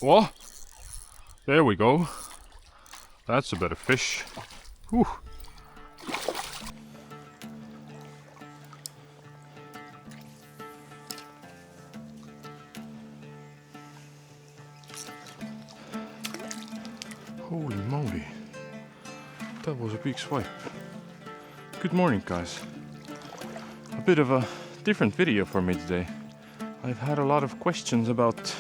Oh, there we go. That's a better fish. Whew. Holy moly. That was a big swipe. Good morning, guys. A bit of a different video for me today. I've had a lot of questions about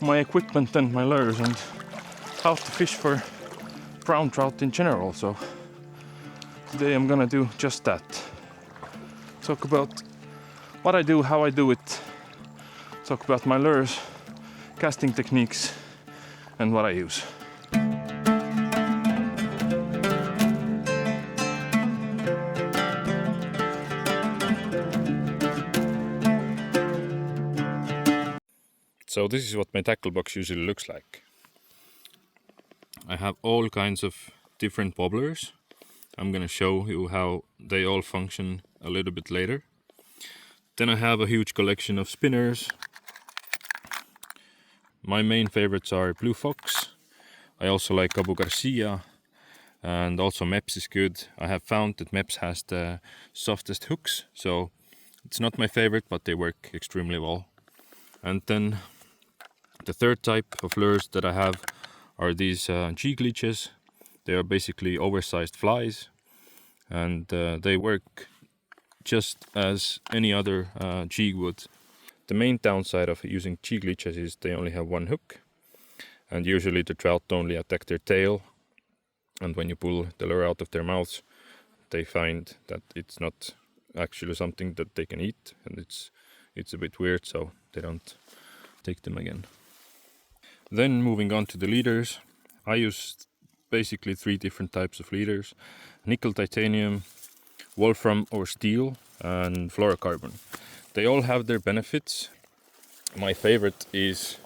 my equipment and my lures and how to fish for brown trout in general, so today I'm gonna do just that. Talk about what I do, how I do it, talk about my lures, casting techniques, and what I use. So this is what my tackle box usually looks like. I have all kinds of different wobblers. I'm gonna show you how they all function a little bit later. Then I have a huge collection of spinners. My main favorites are Blue Fox. I also like Abu Garcia, and also Meps is good. I have found that Meps has the softest hooks, so it's not my favorite, but they work extremely well. And then the third type of lures that I have are these jig leeches. They are basically oversized flies, and they work just as any other jig would. The main downside of using jig leeches is they only have one hook, and usually the trout only attack their tail, and when you pull the lure out of their mouths, they find that it's not actually something that they can eat, and it's a bit weird, so they don't take them again. Then moving on to the leaders, I use basically 3 different types of leaders: nickel titanium, wolfram or steel, and fluorocarbon. They all have their benefits. My favorite is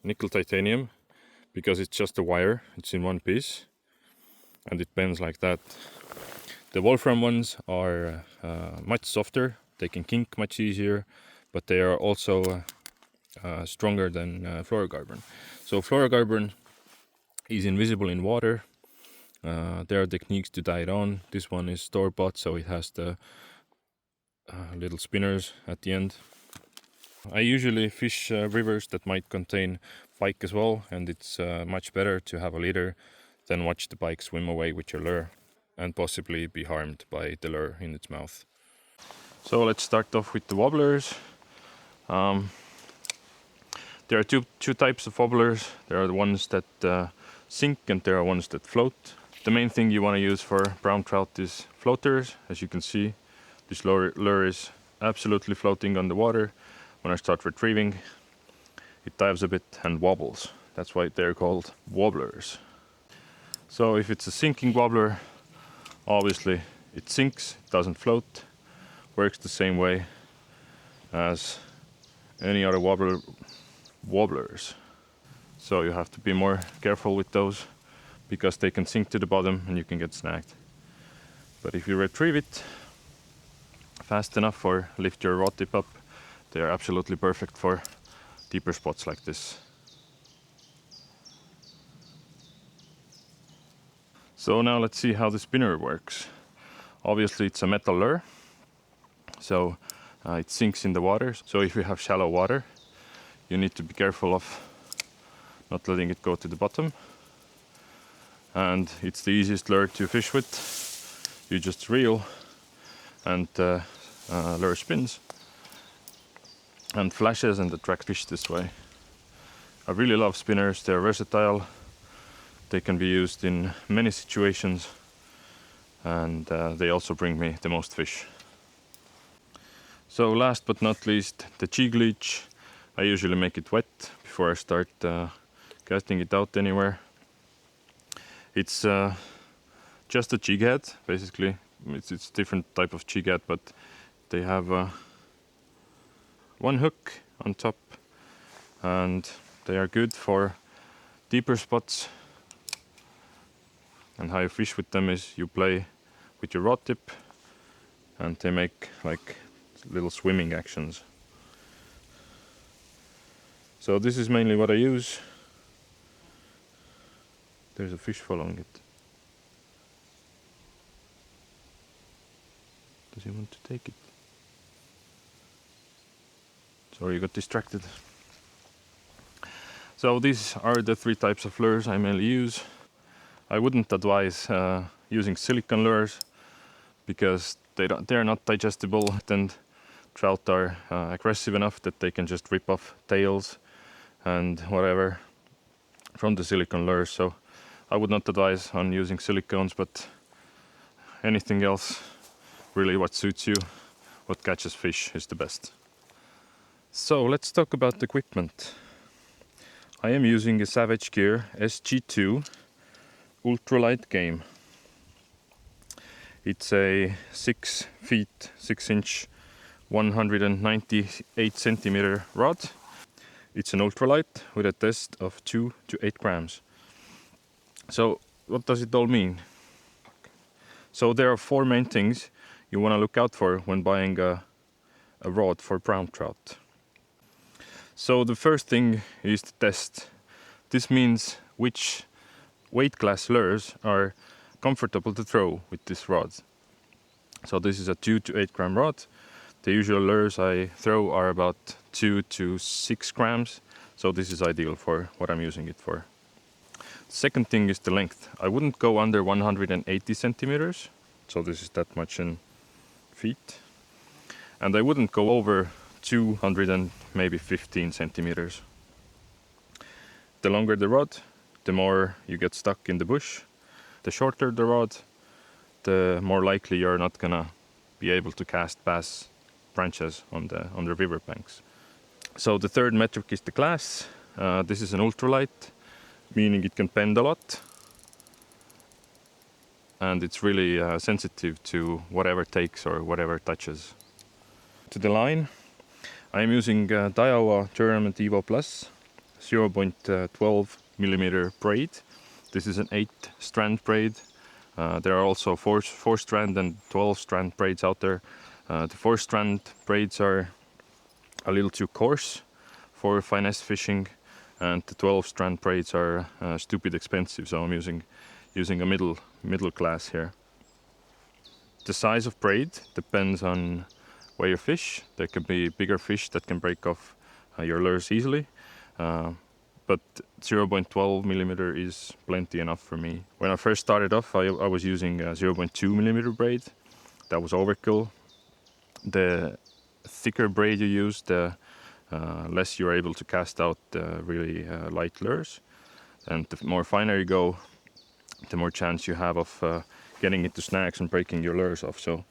nickel titanium because it's just a wire, it's in one piece and it bends like that. The wolfram ones are much softer, they can kink much easier, but they are also stronger than fluorocarbon. So fluorocarbon is invisible in water. There are techniques to dye it on. This one is store-bought, so it has the little spinners at the end. I usually fish rivers that might contain pike as well, and it's much better to have a leader than watch the pike swim away with your lure and possibly be harmed by the lure in its mouth. So let's start off with the wobblers. There are two types of wobblers. There are the ones that sink and there are ones that float. The main thing you want to use for brown trout is floaters. As you can see, this lure is absolutely floating on the water. When I start retrieving, it dives a bit and wobbles. That's why they're called wobblers. So if it's a sinking wobbler, obviously it sinks, it doesn't float. Works the same way as any other wobblers. So you have to be more careful with those because they can sink to the bottom and you can get snagged. But if you retrieve it fast enough or lift your rod tip up, they are absolutely perfect for deeper spots like this. So now let's see how the spinner works. Obviously it's a metal lure, so it sinks in the water. So if you have shallow water, you need to be careful of not letting it go to the bottom. And it's the easiest lure to fish with. You just reel and lure spins and flashes and attract fish this way. I really love spinners, they're versatile. They can be used in many situations, and they also bring me the most fish. So last but not least, the jig leech. I usually make it wet before I start casting it out anywhere. It's just a jig head, basically. It's a different type of jig head, but they have one hook on top, and they are good for deeper spots. And how you fish with them is you play with your rod tip and they make like little swimming actions. So this is mainly what I use. There's a fish following it. Does he want to take it? Sorry, you got distracted. So these are the 3 types of lures I mainly use. I wouldn't advise using silicone lures because they're not digestible, and trout are aggressive enough that they can just rip off tails and whatever from the silicone lures. So I would not advise on using silicones, but anything else, really what suits you, what catches fish is the best. So let's talk about equipment. I am using a Savage Gear SG2 ultralight game. It's a 6 feet 6 inch 198 centimeter rod. It's an ultralight with a test of 2 to 8 grams. So what does it all mean? So there are 4 main things you want to look out for when buying a rod for brown trout. So the first thing is the test. This means which weight class lures are comfortable to throw with this rod. So this is a 2 to 8 gram rod. The usual lures I throw are about 2 to 6 grams. So this is ideal for what I'm using it for. Second thing is the length. I wouldn't go under 180 centimeters. So this is that much in feet. And I wouldn't go over 200 and maybe 15 centimeters. The longer the rod, the more you get stuck in the bush. The shorter the rod, the more likely you're not gonna be able to cast bass branches on the river banks. So the third metric is the class. This is an ultralight, meaning it can bend a lot. And it's really sensitive to whatever takes or whatever touches. To the line, I'm using Daiwa Tournament Evo Plus 0.12 millimeter braid. This is an 8-strand braid. There are also 4-strand and 12-strand braids out there. The 4-strand braids are a little too coarse for finesse fishing, and the 12-strand braids are stupid expensive. So I'm using a middle class here. The size of braid depends on where you fish. There can be bigger fish that can break off your lures easily, but 0.12 millimeter is plenty enough for me. When I first started off, I was using 0.2 millimeter braid. That was overkill. The thicker braid you use, the less you're able to cast out really light lures, and the more finer you go, the more chance you have of getting into snags and breaking your lures off. So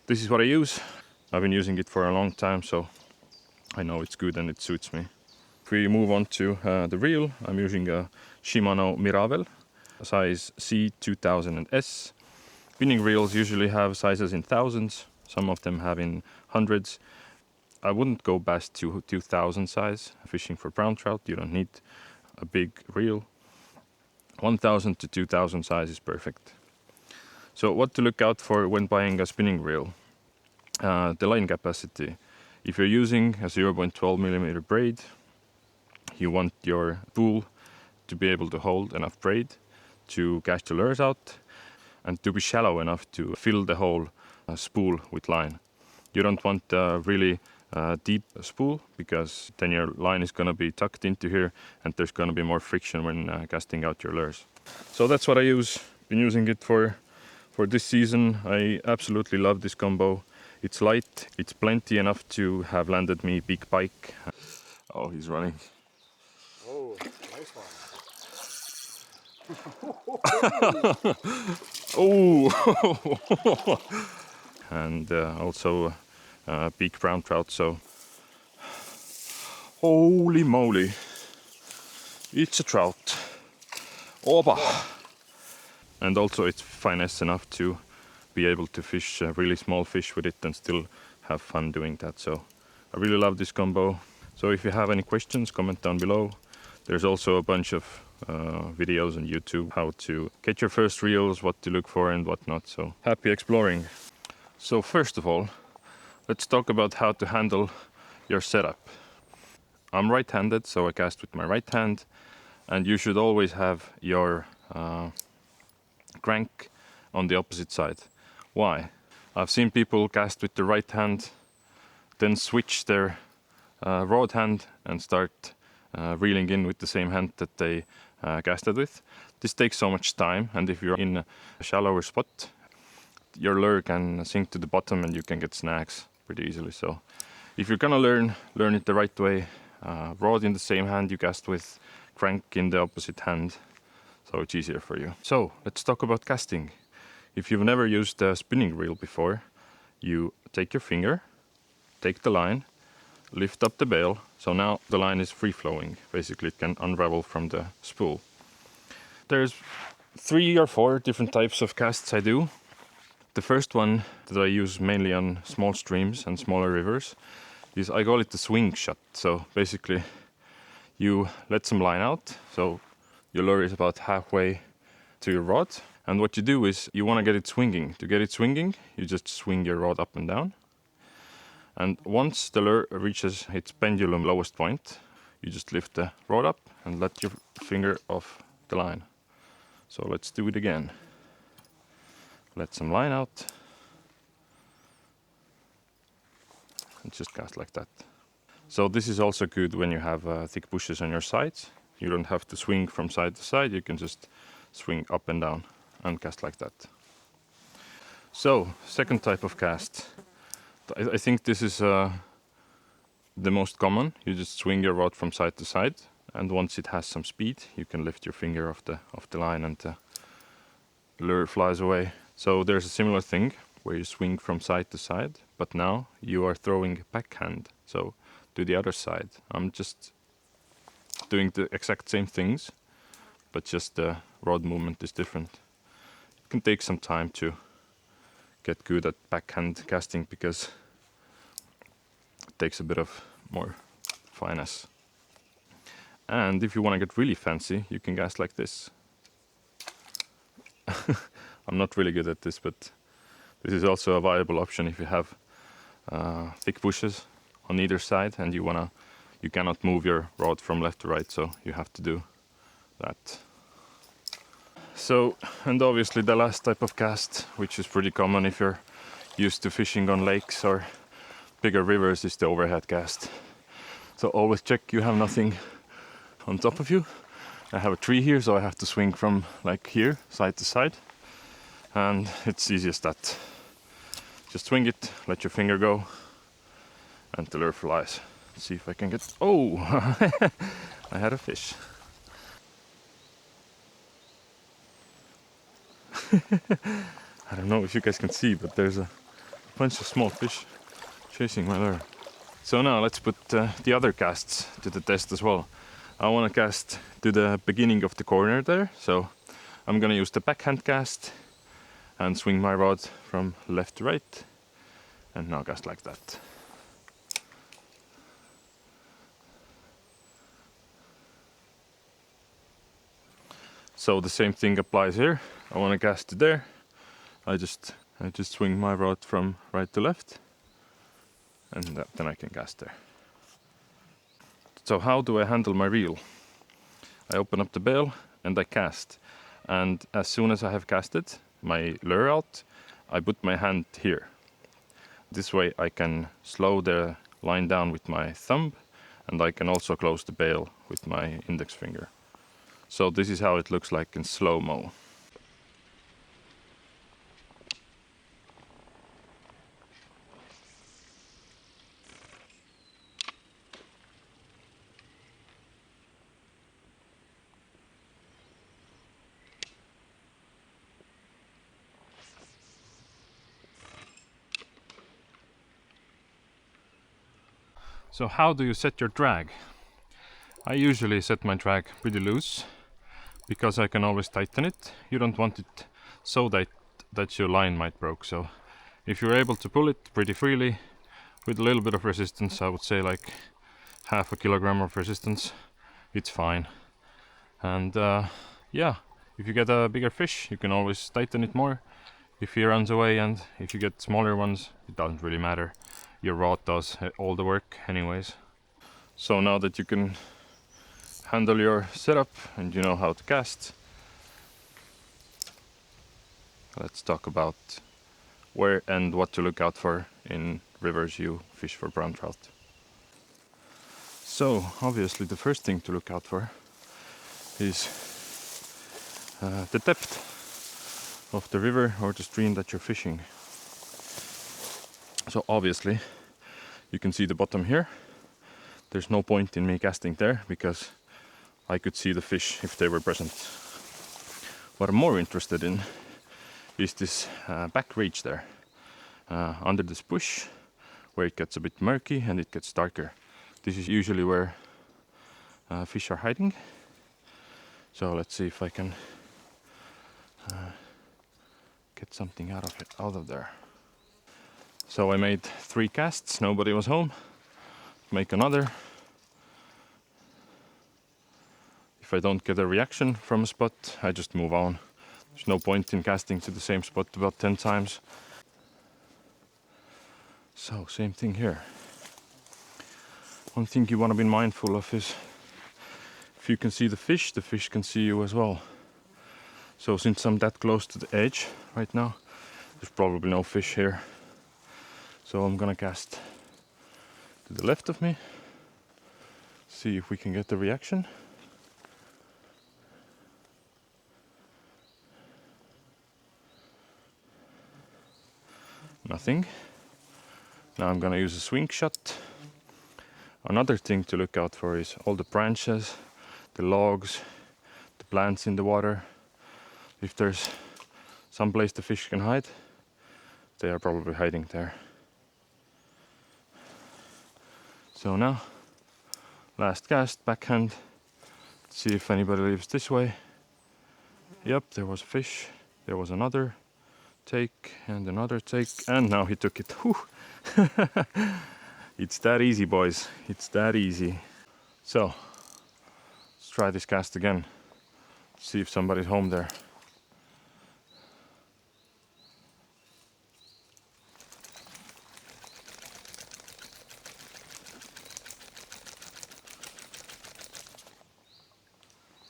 this is what I use. I've been using it for a long time, so I know it's good and it suits me. If we move on to the reel, I'm using a Shimano Miravel, size C2000 and S. Spinning reels usually have sizes in thousands, some of them have in hundreds. I wouldn't go past 2000 size. Fishing for brown trout, you don't need a big reel. 1000 to 2000 size is perfect. So what to look out for when buying a spinning reel? The line capacity. If you're using a 0.12 millimeter braid, you want your spool to be able to hold enough braid to cast the lures out and to be shallow enough to fill the whole spool with line. You don't want a really deep spool, because then your line is going to be tucked into here and there's going to be more friction when casting out your lures. So that's what I use. Been using it for this season. I absolutely love this combo. It's light, it's plenty enough to have landed me big pike. Oh, he's running. Oh, nice one. Oh! And also big brown trout, so holy moly, it's a trout. Opa! And also it's finesse enough to be able to fish really small fish with it and still have fun doing that. So I really love this combo. So if you have any questions, comment down below. There's also a bunch of videos on YouTube how to get your first reels, what to look for and what not. So happy exploring. So first of all, let's talk about how to handle your setup. I'm right-handed, so I cast with my right hand, and you should always have your crank on the opposite side. Why? I've seen people cast with the right hand, then switch their rod hand and start reeling in with the same hand that they casted with. This takes so much time, and if you're in a shallower spot, your lure can sink to the bottom and you can get snags pretty easily. So if you're gonna learn it the right way. Rod in the same hand you cast with, crank in the opposite hand, so it's easier for you. So let's talk about casting. If you've never used a spinning reel before, you take your finger, take the line, lift up the bail, so now the line is free flowing. Basically it can unravel from the spool. There's 3 or 4 different types of casts I do. The first one that I use mainly on small streams and smaller rivers is, I call it the swing shot. So basically you let some line out, so your lure is about halfway to your rod, and what you do is you want to get it swinging. To get it swinging, you just swing your rod up and down, and once the lure reaches its pendulum lowest point, you just lift the rod up and let your finger off the line. So let's do it again. Let some line out and just cast like that. So this is also good when you have thick bushes on your sides. You don't have to swing from side to side, you can just swing up and down and cast like that. So, second type of cast. I think this is the most common. You just swing your rod from side to side, and once it has some speed, you can lift your finger off the line and the lure flies away. So there's a similar thing where you swing from side to side, but now you are throwing backhand, so to the other side. I'm just doing the exact same things, but just the rod movement is different. It can take some time to get good at backhand casting because it takes a bit of more finesse. And if you want to get really fancy, you can cast like this. I'm not really good at this, but this is also a viable option if you have thick bushes on either side and you cannot move your rod from left to right, so you have to do that. So, and obviously the last type of cast, which is pretty common if you're used to fishing on lakes or bigger rivers, is the overhead cast. So always check you have nothing on top of you. I have a tree here, so I have to swing from like here, side to side, and it's easy as that. Just swing it, let your finger go, and the lure flies. Let's see if I can get... Oh! I had a fish. I don't know if you guys can see, but there's a bunch of small fish chasing my lure. So now let's put the other casts to the test as well. I want to cast to the beginning of the corner there, so I'm gonna use the backhand cast and swing my rod from left to right, and now cast like that. So the same thing applies here. I want to cast to there. I just swing my rod from right to left, and then I can cast there. So how do I handle my reel? I open up the bail and I cast, and as soon as I have casted my lure out, I put my hand here. This way I can slow the line down with my thumb, and I can also close the bail with my index finger. So this is how it looks like in slow-mo. So how do you set your drag? I usually set my drag pretty loose, because I can always tighten it. You don't want it so tight that your line might break. So if you're able to pull it pretty freely with a little bit of resistance, I would say like half a kilogram of resistance, it's fine. And yeah, if you get a bigger fish, you can always tighten it more if he runs away, and if you get smaller ones, it doesn't really matter. Your rod does all the work anyways. So now that you can handle your setup and you know how to cast, let's talk about where and what to look out for in rivers you fish for brown trout. So obviously the first thing to look out for is the depth of the river or the stream that you're fishing. So obviously you can see the bottom here. There's no point in me casting there because I could see the fish if they were present. What I'm more interested in is this back ridge there, under this bush, where it gets a bit murky and it gets darker. This is usually where fish are hiding. So let's see if I can get something out of there. So I made 3 casts, nobody was home. Make another. If I don't get a reaction from a spot, I just move on. There's no point in casting to the same spot about 10 times. So same thing here. One thing you want to be mindful of is if you can see the fish can see you as well. So since I'm that close to the edge right now, there's probably no fish here. So I'm gonna cast to the left of me, see if we can get the reaction. Nothing. Now I'm gonna use a swing shot. Another thing to look out for is all the branches, the logs, the plants in the water. If there's some place the fish can hide, they are probably hiding there. So now, last cast, backhand. See if anybody leaves this way. Yep, there was a fish. There was another take and another take, and now he took it. Whew. It's that easy, boys. It's that easy. So let's try this cast again. See if somebody's home there.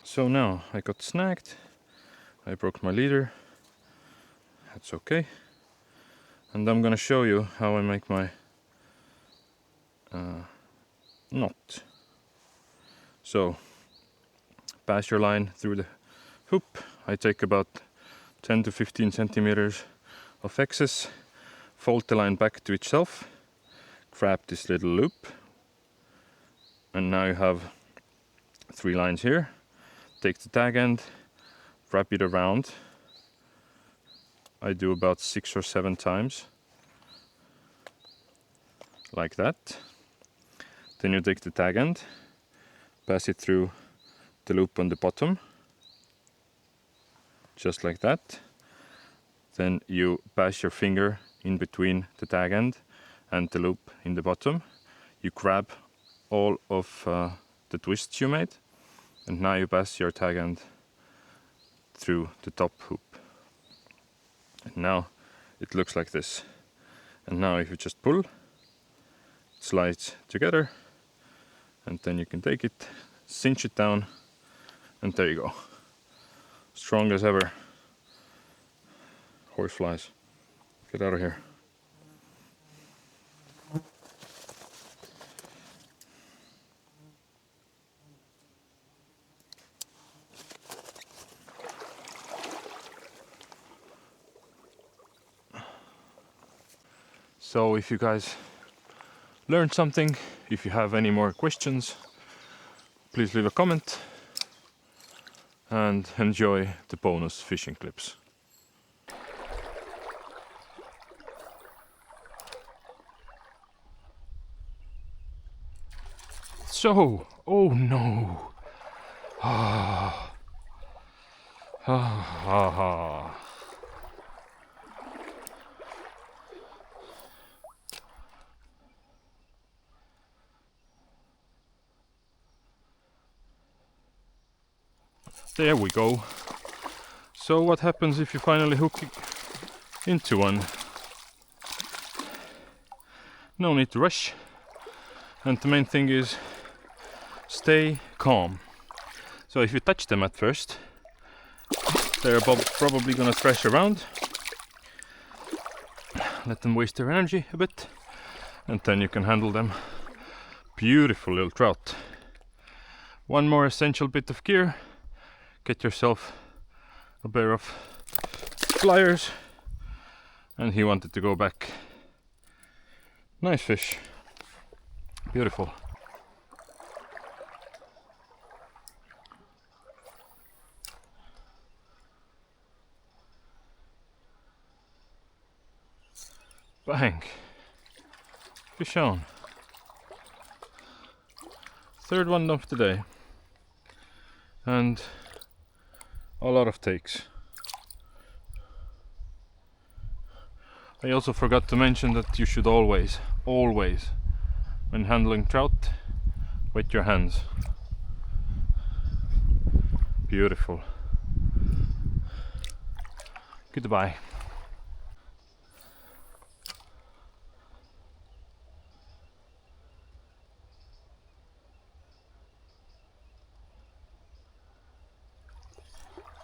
So now I got snagged. I broke my leader. That's okay. And I'm gonna show you how I make my knot. So pass your line through the hoop. I take about 10 to 15 centimeters of excess, fold the line back to itself, grab this little loop, and now you have 3 lines here. Take the tag end, wrap it around. I do about 6 or 7 times, like that. Then you take the tag end, pass it through the loop on the bottom, just like that. Then you pass your finger in between the tag end and the loop in the bottom. You grab all of the twists you made, and now you pass your tag end through the top hoop. And now it looks like this. And now if you just pull, it slides together, and then you can take it, cinch it down, and there you go. Strong as ever. Horseflies, get out of here. So if you guys learned something, if you have any more questions, please leave a comment and enjoy the bonus fishing clips. So, oh no. Ah. Ah, ah, ah. There we go. So what happens if you finally hook into one? No need to rush. And the main thing is stay calm. So if you touch them at first, they're probably gonna thrash around. Let them waste their energy a bit, and then you can handle them. Beautiful little trout. One more essential bit of gear. Get yourself a pair of pliers. And he wanted to go back. Nice fish. Beautiful. Bang. Fish on. Third one of the day. And a lot of takes. I also forgot to mention that you should always, when handling trout, wet your hands. Beautiful. Goodbye.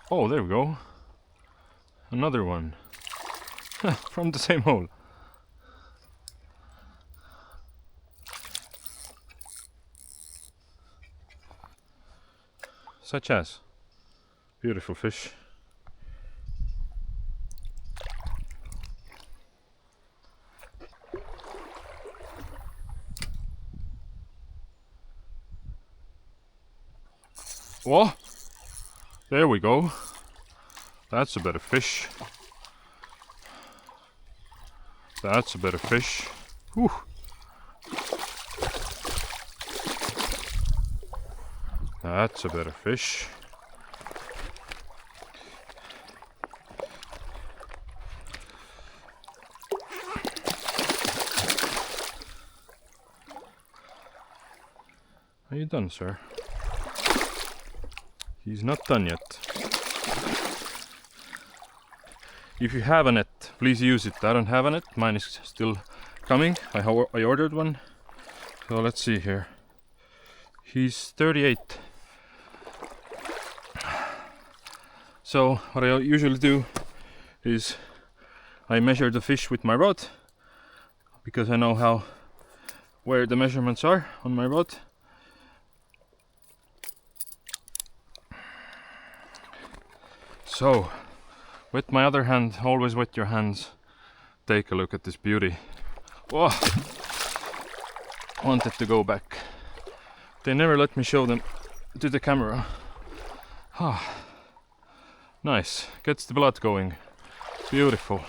Oh, there we go. Another one. From the same hole. Such as. Beautiful fish. What? There we go. That's a better fish. That's a better fish. Whew. That's a better fish. Are you done, sir? He's not done yet. If you have a net, please use it. I don't have a net. Mine is still coming. I ordered one. So let's see here. He's 38. So what I usually do is I measure the fish with my rod, because I know where the measurements are on my rod. So with my other hand, always wet your hands. Take a look at this beauty. Whoa! Wanted to go back. They never let me show them to the camera. Ah, nice. Gets the blood going. Beautiful.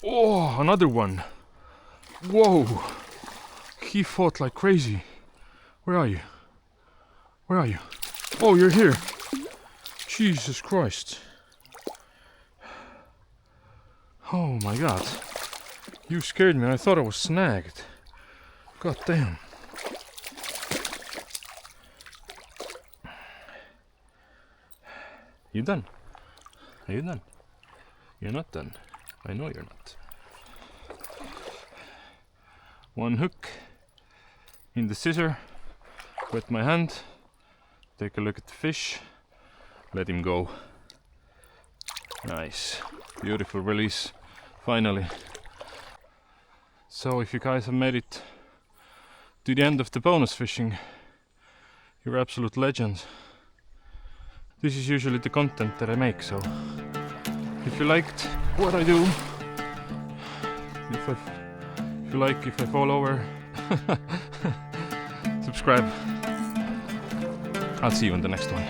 Oh, another one. Whoa! He fought like crazy. Where are you? Where are you? Oh, you're here. Jesus Christ. Oh my god. You scared me. I thought I was snagged. God damn. You done? Are you done? You're not done. I know you're not. One hook in the scissor. Wet my hand. Take a look at the fish. Let him go. Nice. Beautiful release. Finally. So if you guys have made it to the end of the bonus fishing, you're absolute legends. This is usually the content that I make, so if you liked what I do, if I fall over, subscribe. I'll see you in the next one.